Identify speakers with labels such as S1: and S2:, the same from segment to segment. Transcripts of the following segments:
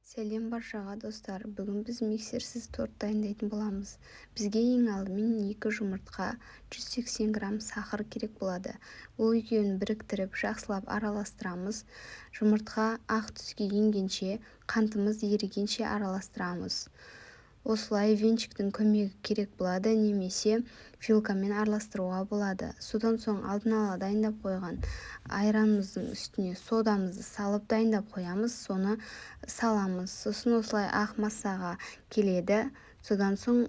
S1: Сәлем баршаға достар. Бүгін біз миксерсіз торт дайындайтын боламыз. Бізге ең алдымен 2 жұмыртқа, 180 грамм сахар керек болады. Ол екеуін біріктіріп, жақсылап араластырамыз. Жұмыртқа ақ түске енгенше, қантымыз ерігенше араластырамыз. Осылай венчиктің көмегі керек болады, немесе вилкамен араластыруға болады. Содан соң алдын ала дайындап қойған айранымыздың үстіне содамызды салып дайындап қоямыз, соны саламыз. Сосын осылай ақ массаға келеді. Содан соң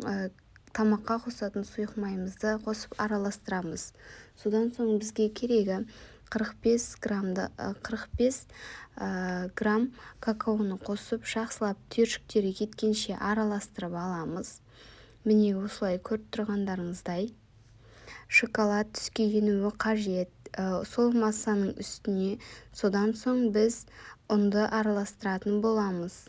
S1: тамаққа қосатын сұйық майымызды қосып араластырамыз. Содан соң бізге керегі 45 грамм какаоны қосып, жақсылап түйіршіктері кеткенше араластырып аламыз. Міне осылай көріп тұрғандарыңыздай шоколад түске енуі қажет. Сол массаның үстіне содан соң біз ұнды араластыратын боламыз.